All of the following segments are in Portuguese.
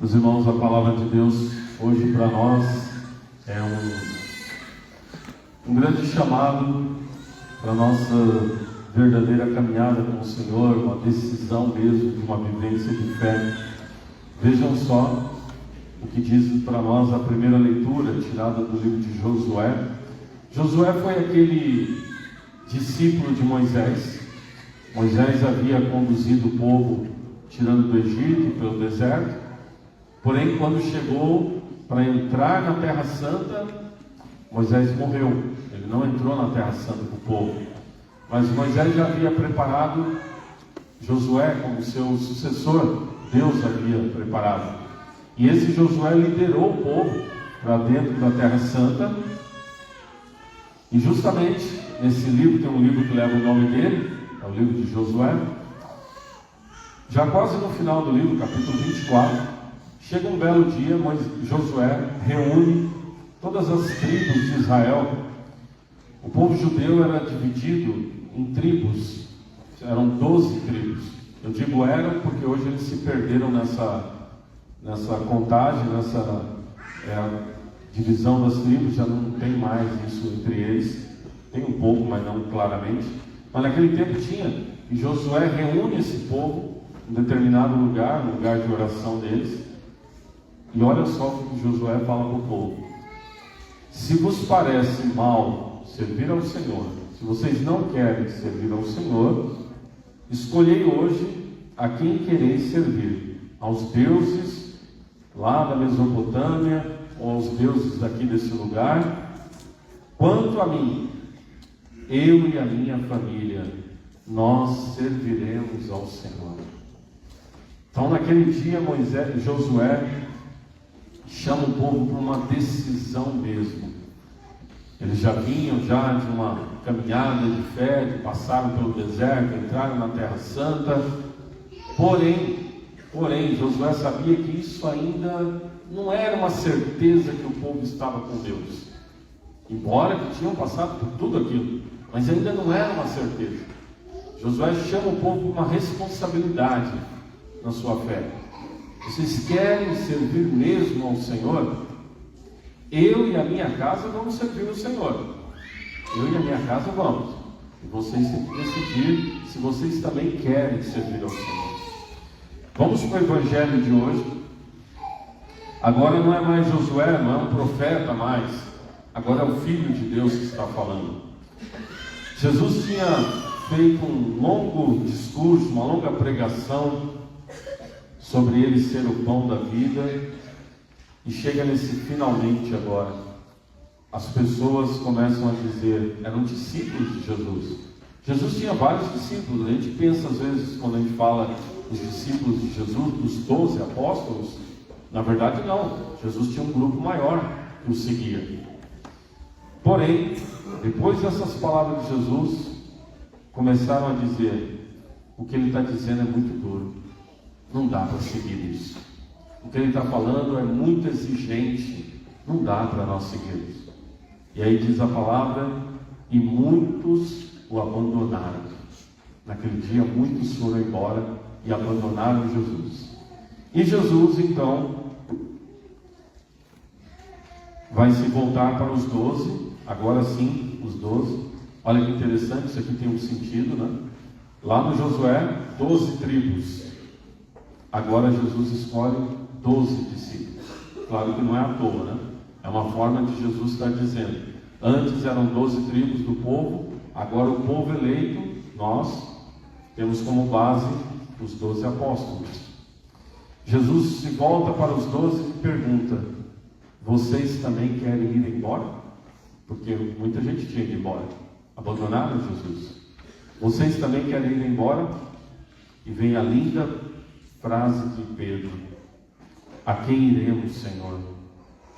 Meus irmãos, a palavra de Deus hoje para nós é um grande chamado para a nossa verdadeira caminhada com o Senhor, uma decisão mesmo de uma vivência de fé. Vejam só o que diz para nós a primeira leitura tirada do livro de Josué. Josué foi aquele discípulo de Moisés. Moisés havia conduzido o povo tirando do Egito pelo deserto. Porém, quando chegou para entrar na Terra Santa, Moisés morreu. Ele não entrou na Terra Santa com o povo. Mas Moisés já havia preparado Josué como seu sucessor. Deus havia preparado. E esse Josué liderou o povo para dentro da Terra Santa. E justamente nesse livro, tem um livro que leva o nome dele, é o livro de Josué. Já quase no final do livro, capítulo 24, chega um belo dia, Josué reúne todas as tribos de Israel. O povo judeu era dividido em tribos, eram 12 tribos. Eu digo eram porque hoje eles se perderam nessa contagem, nessa divisão das tribos, já não tem mais isso entre eles. Tem um pouco, mas não claramente. Mas naquele tempo tinha, e Josué reúne esse povo em determinado lugar, no lugar de oração deles. E olha só o que Josué fala para o povo: se vos parece mal servir ao Senhor, se vocês não querem servir ao Senhor, escolhei hoje a quem quereis servir, aos deuses lá da Mesopotâmia, ou aos deuses daqui desse lugar. Quanto a mim, eu e a minha família, nós serviremos ao Senhor. Então naquele dia Josué chama o povo para uma decisão mesmo. Eles já vinham de uma caminhada de fé, passaram pelo deserto, entraram na Terra Santa. Porém, Josué sabia que isso ainda não era uma certeza que o povo estava com Deus. Embora que tinham passado por tudo aquilo, mas ainda não era uma certeza. Josué chama o povo para uma responsabilidade na sua fé. Vocês querem servir mesmo ao Senhor? Eu e a minha casa vamos servir ao Senhor. Eu e a minha casa vamos. E vocês têm que decidir se vocês também querem servir ao Senhor. Vamos para o Evangelho de hoje. Agora não é mais Josué, não é um profeta mais. Agora é o Filho de Deus que está falando. Jesus tinha feito um longo discurso, uma longa pregação sobre ele ser o pão da vida, e chega nesse finalmente agora. As pessoas começam a dizer, eram discípulos de Jesus. Jesus tinha vários discípulos. A gente pensa às vezes, quando a gente fala dos discípulos de Jesus, dos 12 apóstolos, na verdade não, Jesus tinha um grupo maior que o seguia. Porém, depois dessas palavras de Jesus, começaram a dizer, o que ele está dizendo é muito duro. Não dá para seguir isso. O que ele está falando é muito exigente. Não dá para nós seguirmos. E aí diz a palavra, e muitos o abandonaram. Naquele dia, muitos foram embora e abandonaram Jesus. E Jesus, então, vai se voltar para os 12. Agora sim, os 12. Olha que interessante, isso aqui tem um sentido, né? Lá no Josué, 12 tribos. Agora Jesus escolhe 12 discípulos. Claro que não é à toa, né? É uma forma de Jesus estar dizendo. Antes eram 12 tribos do povo, agora o povo eleito, nós temos como base os 12 apóstolos. Jesus se volta para os 12 e pergunta: vocês também querem ir embora? Porque muita gente tinha ido embora, abandonaram Jesus. Vocês também querem ir embora? E vem a linda frase de Pedro: a quem iremos, Senhor?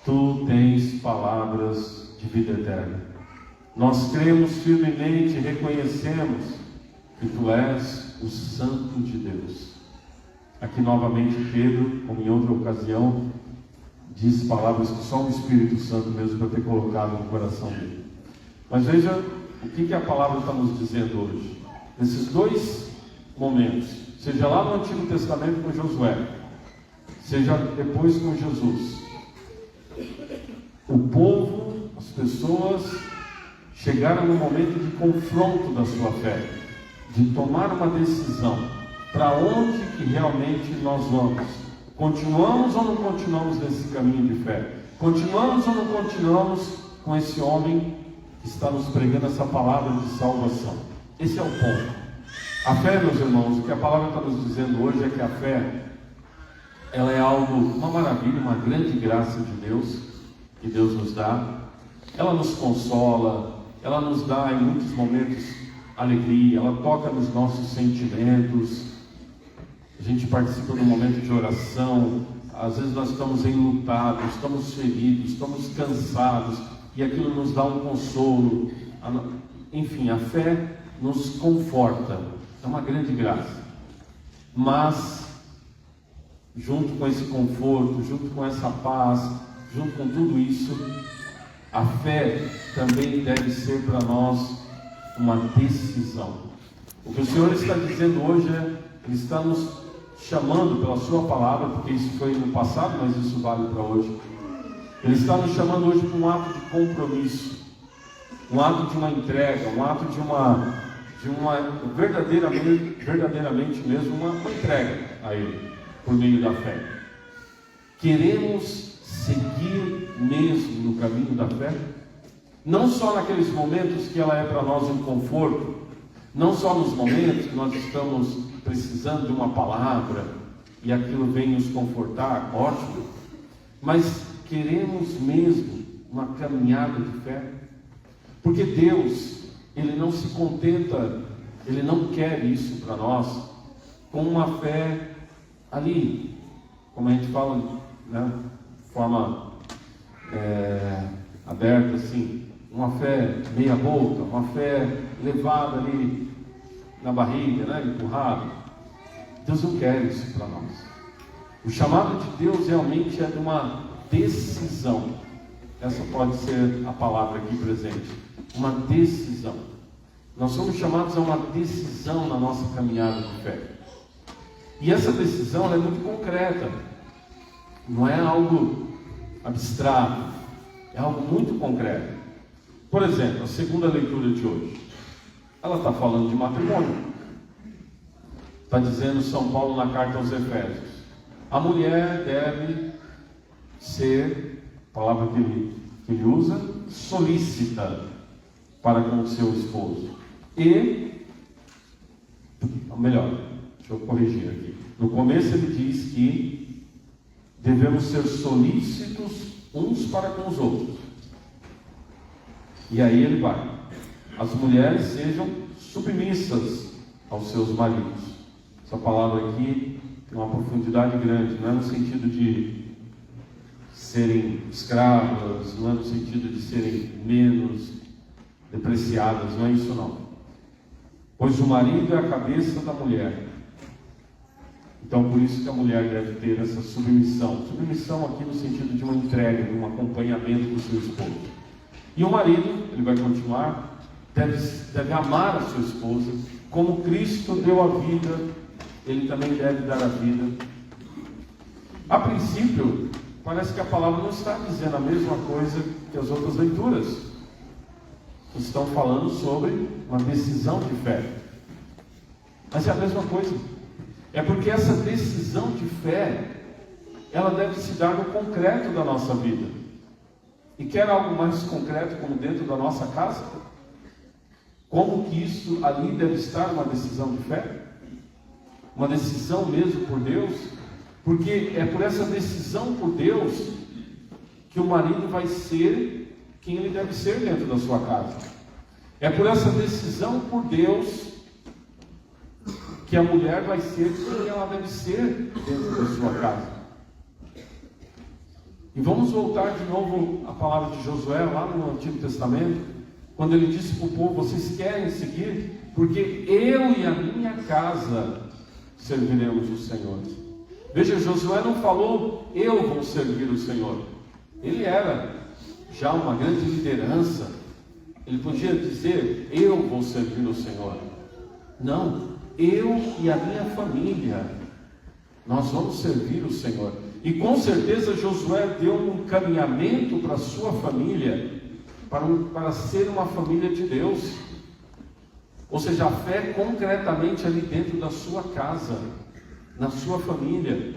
Tu tens palavras de vida eterna. Nós cremos firmemente e reconhecemos que Tu és o Santo de Deus. Aqui novamente Pedro, como em outra ocasião, diz palavras que só o Espírito Santo mesmo para ter colocado no coração dele. Mas veja o que a palavra está nos dizendo hoje. Nesses dois momentos, seja lá no Antigo Testamento com Josué, seja depois com Jesus, o povo, as pessoas chegaram no momento de confronto da sua fé, de tomar uma decisão, para onde que realmente nós vamos? Continuamos ou não continuamos nesse caminho de fé? Continuamos ou não continuamos com esse homem que está nos pregando essa palavra de salvação? Esse é o ponto. A fé, meus irmãos, o que a palavra está nos dizendo hoje é que a fé, ela é algo, uma maravilha, uma grande graça de Deus, que Deus nos dá. Ela nos consola, ela nos dá em muitos momentos alegria, ela toca nos nossos sentimentos. A gente participa de um momento de oração, às vezes nós estamos enlutados, estamos feridos, estamos cansados, e aquilo nos dá um consolo. Enfim, a fé nos conforta, é uma grande graça. Mas, junto com esse conforto, junto com essa paz, junto com tudo isso, a fé também deve ser para nós uma decisão. O que o Senhor está dizendo hoje Ele está nos chamando pela sua palavra, porque isso foi no passado, mas isso vale para hoje. Ele está nos chamando hoje para um ato de compromisso, um ato de uma entrega, um ato de uma verdadeiramente mesmo, uma entrega a Ele, por meio da fé. Queremos seguir mesmo no caminho da fé? Não só naqueles momentos que ela é para nós um conforto, não só nos momentos que nós estamos precisando de uma palavra e aquilo vem nos confortar, ótimo, mas queremos mesmo uma caminhada de fé, porque Deus, Ele não se contenta, Ele não quer isso para nós com uma fé ali, como a gente fala, né, de forma aberta assim, uma fé meia boca, uma fé levada ali na barriga, né, empurrada. Deus não quer isso para nós. O chamado de Deus realmente é de uma decisão. Essa pode ser a palavra aqui presente. Uma decisão. Nós somos chamados a uma decisão na nossa caminhada de fé. E essa decisão é muito concreta. Não é algo abstrato. É algo muito concreto. Por exemplo, a segunda leitura de hoje. Ela está falando de matrimônio. Está dizendo São Paulo na carta aos Efésios. A mulher deve ser, a palavra que ele usa, solícita para com o seu esposo. Melhor, deixa eu corrigir aqui. No começo ele diz que devemos ser solícitos uns para com os outros. E aí ele vai. As mulheres sejam submissas aos seus maridos. Essa palavra aqui tem uma profundidade grande, não é no sentido de serem escravas, não é no sentido de serem menos depreciadas, não é isso não. Pois o marido é a cabeça da mulher. Então por isso que a mulher deve ter essa submissão. Submissão aqui no sentido de uma entrega, de um acompanhamento do seu esposo. E o marido, ele vai continuar, deve amar a sua esposa, como Cristo deu a vida, ele também deve dar a vida. A princípio, parece que a palavra não está dizendo a mesma coisa que as outras leituras. Estão falando sobre uma decisão de fé. Mas é a mesma coisa. É porque essa decisão de fé, ela deve se dar no concreto da nossa vida. E quer algo mais concreto como dentro da nossa casa? Como que isso ali deve estar uma decisão de fé? Uma decisão mesmo por Deus? Porque é por essa decisão por Deus que o marido vai ser quem ele deve ser dentro da sua casa. É por essa decisão por Deus que a mulher vai ser quem ela deve ser dentro da sua casa. E vamos voltar de novo à palavra de Josué, lá no Antigo Testamento, quando ele disse para o povo: vocês querem seguir? Porque eu e a minha casa serviremos o Senhor. Veja, Josué não falou, eu vou servir o Senhor. Ele era já uma grande liderança. Ele podia dizer, eu vou servir o Senhor. Não, eu e a minha família, nós vamos servir o Senhor. E com certeza Josué deu um encaminhamento para a sua família, para ser uma família de Deus. Ou seja, a fé concretamente ali dentro da sua casa, na sua família.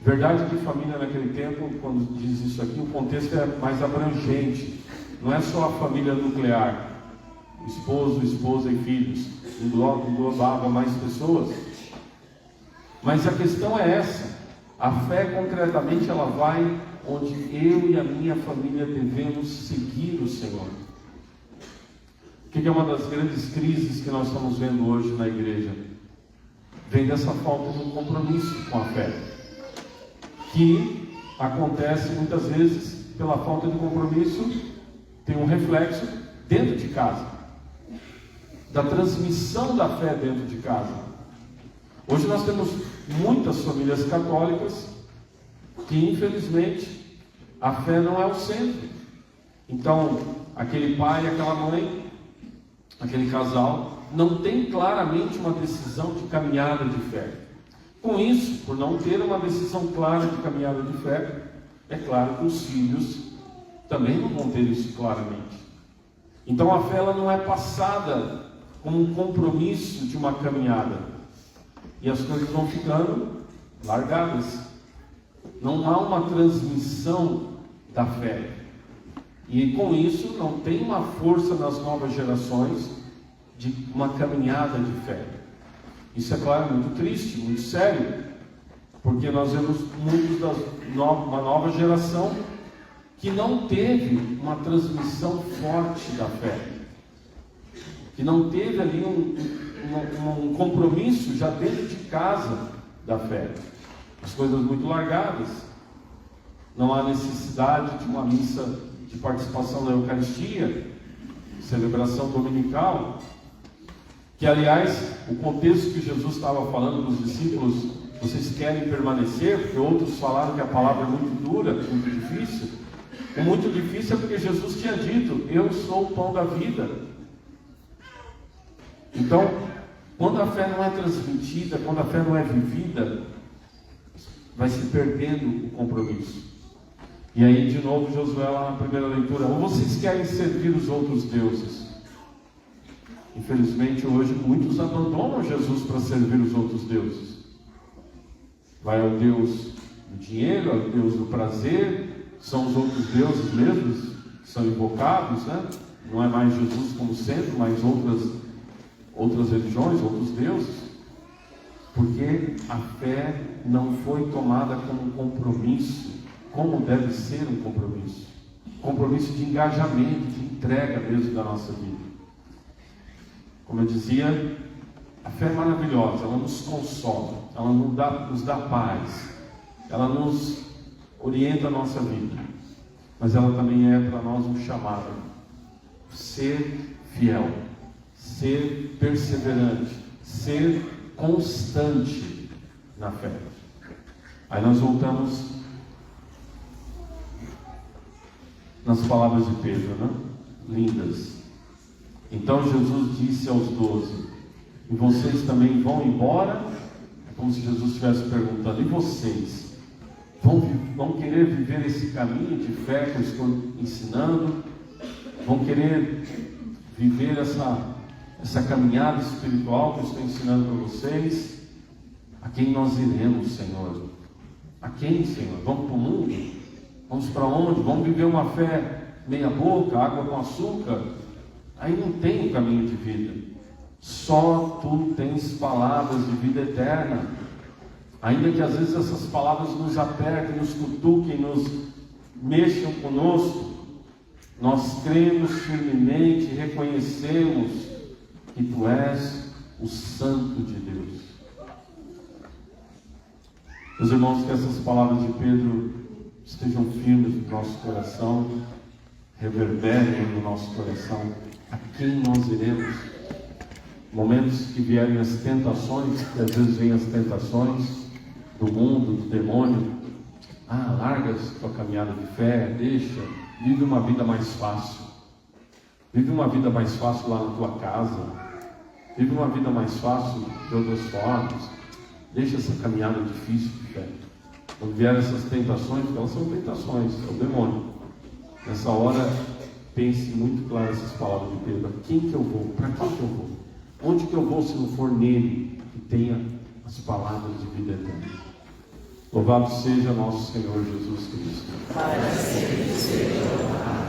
Verdade que família naquele tempo, quando diz isso aqui, o contexto é mais abrangente. Não é só a família nuclear, esposo, esposa e filhos. Englobava mais pessoas. Mas a questão é essa. A fé concretamente ela vai onde eu e a minha família devemos seguir o Senhor. O que é uma das grandes crises que nós estamos vendo hoje na igreja? Vem dessa falta de um compromisso com a fé, que acontece muitas vezes pela falta de compromisso, tem um reflexo dentro de casa, da transmissão da fé dentro de casa. Hoje nós temos muitas famílias católicas que infelizmente a fé não é o centro. Então aquele pai, aquela mãe, aquele casal não tem claramente uma decisão de caminhada de fé. Com isso, por não ter uma decisão clara de caminhada de fé, é claro que os filhos também não vão ter isso claramente. Então a fé ela não é passada como um compromisso de uma caminhada, e as coisas vão ficando largadas. Não há uma transmissão da fé, e com isso não tem uma força nas novas gerações de uma caminhada de fé. Isso é claro, muito triste, muito sério, porque nós vemos uma nova geração que não teve uma transmissão forte da fé, que não teve ali um compromisso já dentro de casa da fé. As coisas muito largadas, não há necessidade de uma missa de participação na Eucaristia, celebração dominical, que aliás, o contexto que Jesus estava falando para os discípulos, vocês querem permanecer, porque outros falaram que a palavra é muito dura, muito difícil. O muito difícil é porque Jesus tinha dito, eu sou o pão da vida. Então, quando a fé não é transmitida, quando a fé não é vivida, vai se perdendo o compromisso. E aí, de novo, Josué lá na primeira leitura, ou vocês querem servir os outros deuses? Infelizmente, hoje, muitos abandonam Jesus para servir os outros deuses. Vai ao Deus do dinheiro, ao Deus do prazer, são os outros deuses mesmos que são invocados, né? Não é mais Jesus como centro, mas outras religiões, outros deuses, porque a fé não foi tomada como um compromisso, como deve ser um compromisso de engajamento, de entrega mesmo da nossa vida. Como eu dizia, a fé é maravilhosa, ela nos consola, ela nos dá paz, ela nos orienta a nossa vida, mas ela também é para nós um chamado, ser fiel, ser perseverante, ser constante na fé. Aí nós voltamos nas palavras de Pedro, né? Lindas. Então Jesus disse aos 12: e vocês também vão embora? É como se Jesus estivesse perguntando: e vocês vão querer viver esse caminho de fé que eu estou ensinando? Vão querer viver essa caminhada espiritual que eu estou ensinando para vocês? A quem nós iremos, Senhor? A quem, Senhor? Vamos para o mundo? Vamos para onde? Vamos viver uma fé meia boca, água com açúcar? Aí não tem um caminho de vida. Só Tu tens palavras de vida eterna. Ainda que às vezes essas palavras nos apertem, nos cutuquem, nos mexam conosco, nós cremos firmemente e reconhecemos que Tu és o Santo de Deus. Meus irmãos, que essas palavras de Pedro estejam firmes no nosso coração, reverberem no nosso coração. A quem nós iremos? Momentos que vierem as tentações, que às vezes vêm as tentações do mundo, do demônio. Larga a tua caminhada de fé, deixa, vive uma vida mais fácil. Vive uma vida mais fácil lá na tua casa. Vive uma vida mais fácil de outras formas. Deixa essa caminhada difícil de fé. Quando vierem essas tentações, elas são tentações, é o demônio. Nessa hora, pense muito claro essas palavras de Pedro: a quem que eu vou? Para quem que eu vou? Onde que eu vou se não for nele que tenha as palavras de vida eterna? Louvado seja nosso Senhor Jesus Cristo. Para sempre seja louvado.